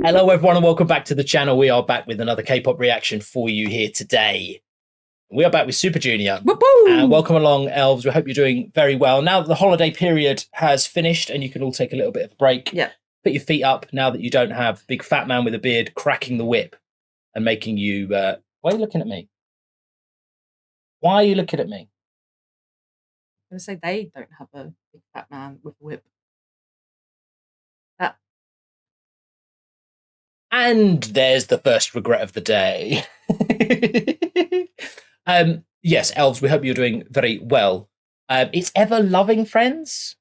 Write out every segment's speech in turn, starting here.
Hello everyone and welcome back to the channel. We are back with another K-pop reaction for you here today. We are back with Super Junior. And welcome along, elves. We hope you're doing very well. Now that the holiday period has finished and you can all take a little bit of a break, put your feet up now that you don't have big fat man with a beard cracking the whip and making you... why are you looking at me? Why are you looking at me? I'm going to say they don't have a big fat man with a whip. And there's the first regret of the day. Yes, elves, we hope you're doing very well. It's ever-loving friends?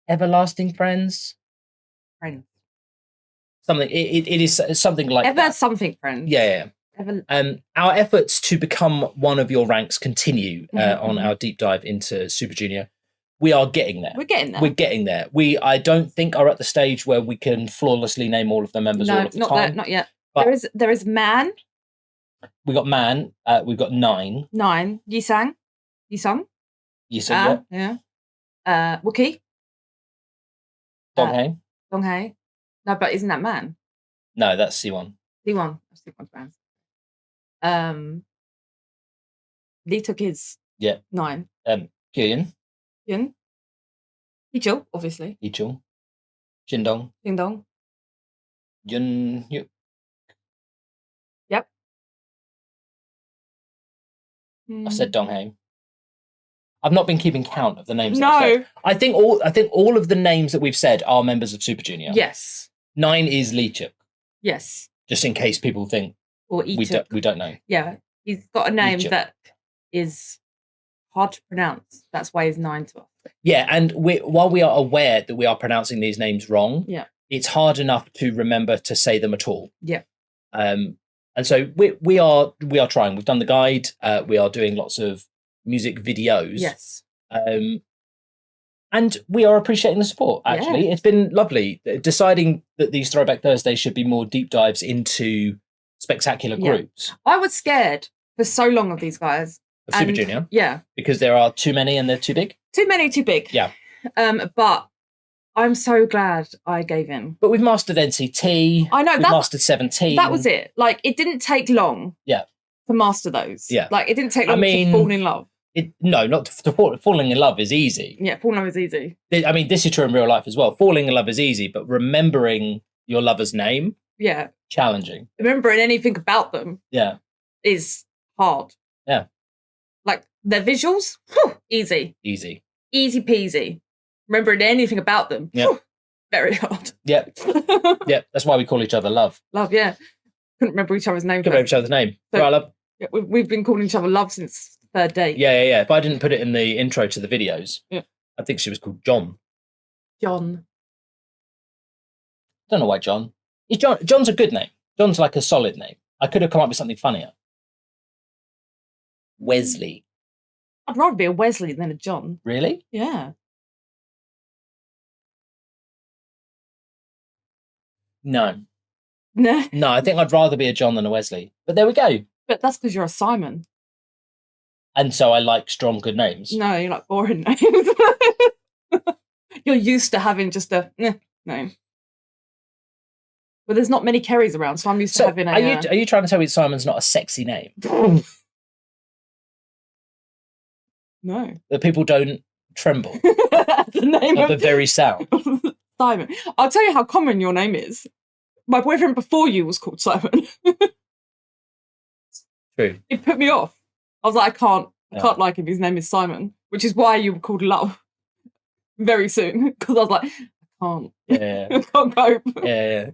Everlasting friends? Friends. Something, it is something like Ever that. something friends. Yeah. Our efforts to become one of your ranks continue on our deep dive into Super Junior. We are getting there. We're getting there. We're getting there. We, I don't think, are at the stage where we can flawlessly name all of the members all of the time. Not yet. But there is Man. We got Man. We've got 9. 9. Yisung. Yeah. Wookie. Donghae. Donghae. No, but isn't that Man? No, that's C1. C1. That's C1's bands. Lee took his 9. Kyuhyun. Yun. Heechul, obviously. Heechul. Shindong. Ding-dong. Yun. Yep. I said Donghae. I've not been keeping count of the names. No. I've said. I think all of the names that we've said are members of Super Junior. Yes. 9 is Lee Chuk. Yes. Just in case people think or we don't know. Yeah, he's got a name that is hard to pronounce. That's why he's 9 to us. Yeah, and while we are aware that we are pronouncing these names wrong, it's hard enough to remember to say them at all. Yeah. And so we are trying. We've done the guide. We are doing lots of music videos. Yes. And we are appreciating the support, actually. It's been lovely. Deciding that these Throwback Thursdays should be more deep dives into spectacular groups. I was scared for so long of these guys. Of Super Junior? Yeah. Because there are too many and they're too big? Too many, too big. Yeah. But I'm so glad I gave in. But we've mastered NCT. I know. We've mastered 17. That was it. Like, it didn't take long to master those. Yeah. Like, it didn't take long to fall in love. Falling in love is easy. Yeah, falling in love is easy. I mean, this is true in real life as well. Falling in love is easy, but remembering your lover's name, challenging. Remembering anything about them, is hard. Yeah, like their visuals, whew, easy peasy. Remembering anything about them, whew, very hard. Yeah, That's why we call each other love. Love, yeah. Couldn't remember each other's name. Couldn't remember each other's name. So, right, love. Yeah, we've been calling each other love since third date. Yeah. If I didn't put it in the intro to the videos, I think she was called John. John. Don't know why John. John's a good name. John's like a solid name. I could have come up with something funnier. Wesley. I'd rather be a Wesley than a John. Really? Yeah. No. No. No, I think I'd rather be a John than a Wesley. But there we go. But that's because you're a Simon. And so I like strong, good names. No, you like boring names. You're used to having just a name. But there's not many Kerrys around, so I'm used to having a... Are you trying to tell me Simon's not a sexy name? No. That people don't tremble the name of the very sound. Simon. I'll tell you how common your name is. My boyfriend before you was called Simon. True. It put me off. I was like, I can't like him. His name is Simon, which is why you were called Love very soon. Because I was like, I can't. I can't cope.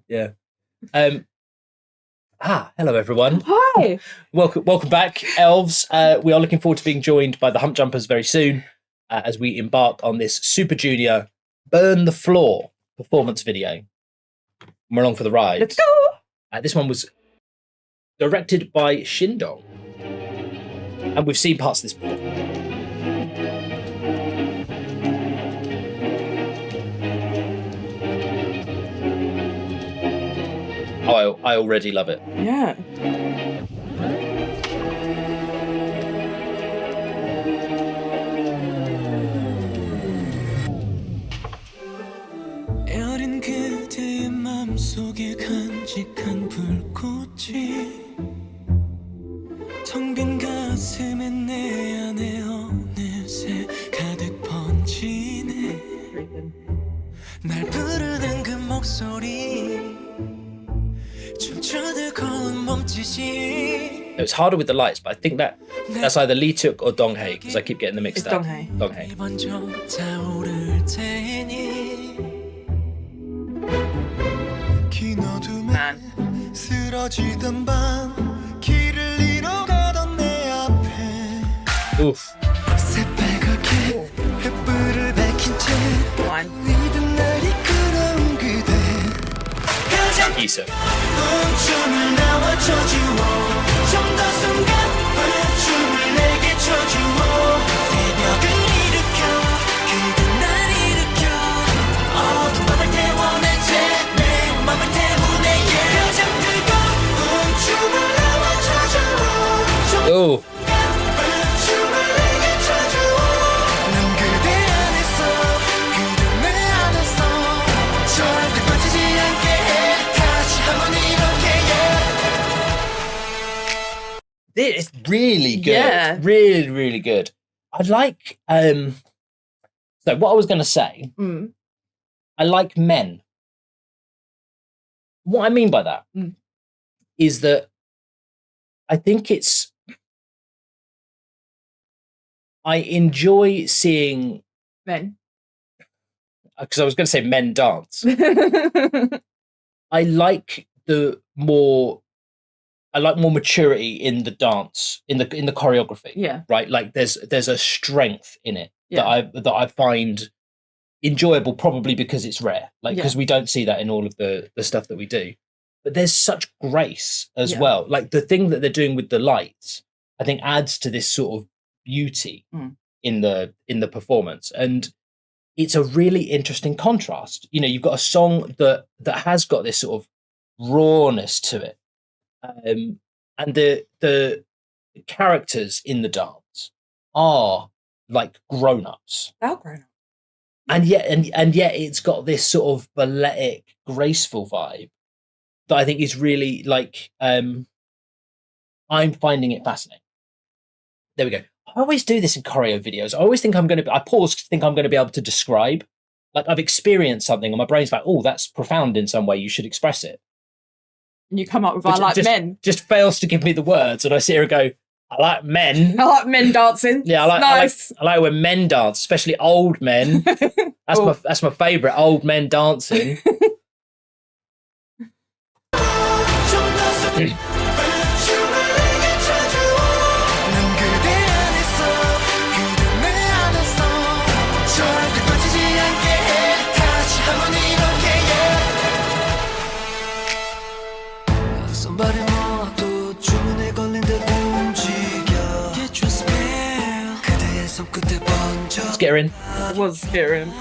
Yeah. Hello everyone. Hi. Welcome back, elves. We are looking forward to being joined by the Hump Jumpers very soon as we embark on this Super Junior Burn the Floor performance video. We're along for the ride. Let's go. This one was directed by Shindong. And we've seen parts of this before. Oh, I already love it. Yeah. 마음속에 간직한 불꽃이 텅 빈 가슴에 내 안에 어느새 가득 번지네 날 부르는 그 목소리 춤추듯 몸짓이 It's harder with the lights, but I think that's either Lee Tuk or Dong Hae, because I keep getting them mixed It's up. Dong Hae. Dong Hae. Man. 쓰러지던 밤 길을 잃어가던 내 앞에 Oof. 새빨갛게 횃불을 밝힌 채 Fine. 믿은 날 이끌어온 그대 가장 Issa. 춤을 나와 춰주어 좀 더 순간 춤을 내게 춰주어 새벽을 일으켜 그대 날 일으켜 어두운 밤을 태워내 내 맘을 태우네 가장 뜨거운 춤을 나와 춰주어 좀 Oh. 춤을 내게 춰주어 난 그대 안에서 그대 내 안에서 절대 빠지지 않게 해 다시 한번 이렇게 It's really good. Yeah. Really, really good. I'd like so what I was gonna say, Mm. I like men. What I mean by that is that I think I enjoy seeing, Men. because I was going to say men dance. I like more maturity in the dance, in the choreography. Yeah. Right. Like there's a strength in it Yeah. that I find enjoyable, probably because it's rare. Like because we don't see that in all of the stuff that we do. But there's such grace as well. Like the thing that they're doing with the lights, I think adds to this sort of beauty in the performance. And it's a really interesting contrast. You know, you've got a song that has got this sort of rawness to it. And the characters in the dance are like grown-ups. They're grown up. And yet it's got this sort of balletic, graceful vibe that I think is really like I'm finding it fascinating. There we go. I always do this in choreo videos. I always think I pause to think I'm going to be able to describe. Like I've experienced something and my brain's like, oh, that's profound in some way. You should express it. And you come up with, I like men. Just fails to give me the words. And I sit here and go, I like men. I like men dancing. Yeah, nice. I like when men dance, especially old men. That's my favourite, old men dancing. Let's get her in. I was scaring.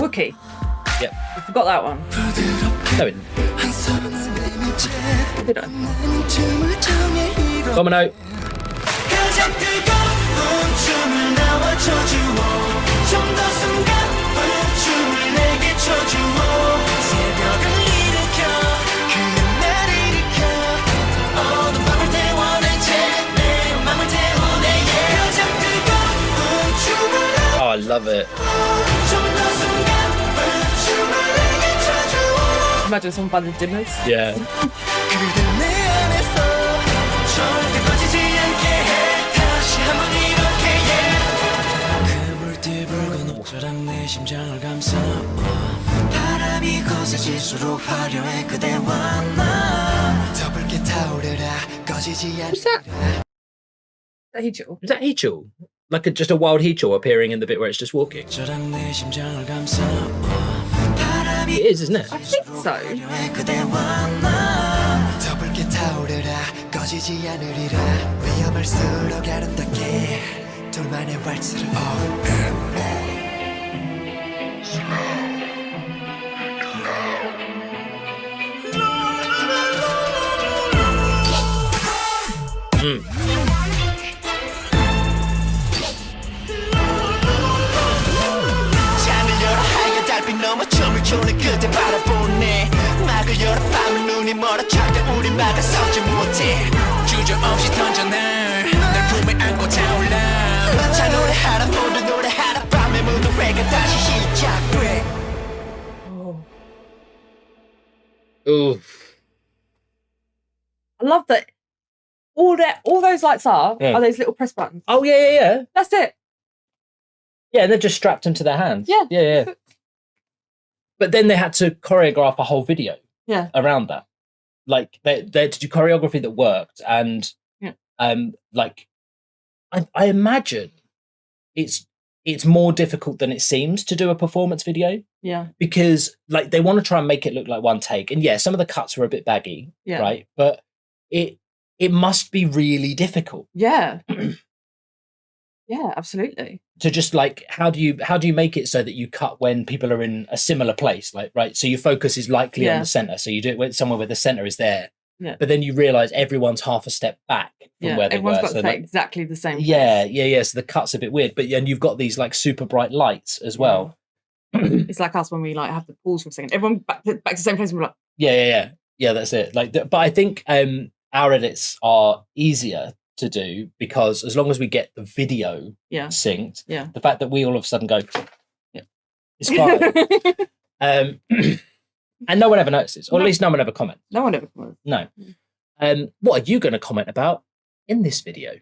Wookie. Yep. I forgot that one. No, it Did I? Domino. Oh, I love it. Imagine some by the Dimmers. Yeah. What's that? That Heechul. Is that Heechul? Like just a wild Heechul appearing in the bit where it's just walking? It is, isn't it? I think so. 창을 열어 하얀 달빛 넘어 춤을 추는 그대 바라보네 막을 열어 밤은 눈이 멀어 절대 우리 막아서지 못해 주저없이 던져 날 품에 안고 타올라 자 노래하라 모두 노래하라 밤의 무도회가 다시 시작돼 Ooh. I love that. All those lights are those little press buttons. Oh yeah. That's it. Yeah, they're just strapped into their hands. Yeah. But then they had to choreograph a whole video around that. Like they had to do choreography that worked, and like I imagine it's more difficult than it seems to do a performance video. Yeah. Because like they want to try and make it look like one take, and some of the cuts are a bit baggy, right? But it must be really difficult. Yeah. Yeah, absolutely. To just like how do you make it so that you cut when people are in a similar place, like right? So your focus is likely on the center, so you do it somewhere where the center is there. Yeah. But then you realize everyone's half a step back from where they everyone's were. got to take exactly the same place. Yeah. So the cut's a bit weird, but and you've got these like super bright lights as well. It's like us when we like have to pause for a second. Everyone back to the same place. And we're like, yeah. That's it. Like, but I think our edits are easier to do because as long as we get the video synced, the fact that we all of a sudden go, it's fine. And no one ever notices, or at least no one ever comments. No one ever comments. No. What are you going to comment about in this video?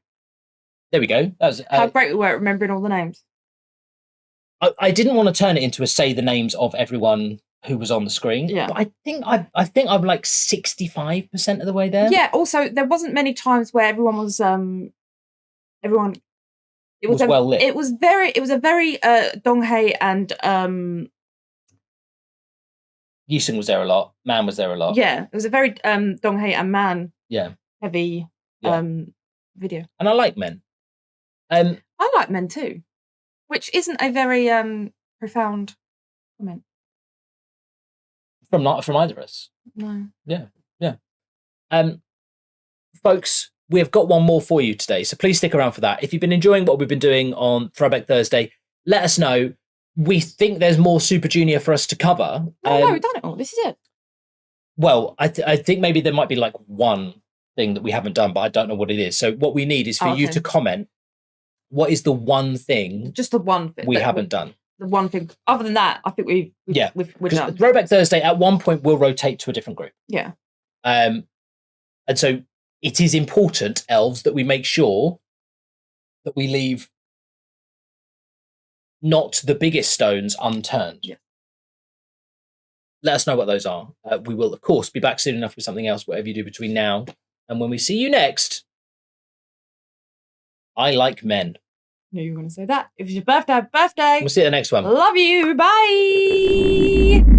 There we go. That was how great we were at remembering all the names. I didn't want to turn it into a say the names of everyone who was on the screen. Yeah. But I think I'm like 65% of the way there. Yeah. Also, there wasn't many times where everyone was everyone. It was well lit. It was a very Donghae and Yusung was there a lot. Man was there a lot. Yeah, it was a very Donghae and Man heavy video. And I like Men. I like Men too, which isn't a very profound comment. From either of us. No. Yeah. Folks, we've got one more for you today, so please stick around for that. If you've been enjoying what we've been doing on Throwback Thursday, let us know. We think there's more Super Junior for us to cover. No, we've done it all. This is it. Well, I think maybe there might be like one thing that we haven't done, but I don't know what it is. So what we need is for you to comment. What is the one thing? Just the one thing we haven't done. The one thing. Other than that, I think we're done. Throwback Thursday at one point will rotate to a different group. Yeah. And so it is important, elves, that we make sure that we leave not the biggest stones unturned. Yeah. Let us know what those are. We will, of course, be back soon enough with something else, whatever you do between now and when we see you next. I like Men. Knew you were going to say that. If it's your birthday, happy birthday. We'll see you at the next one. Love you. Bye.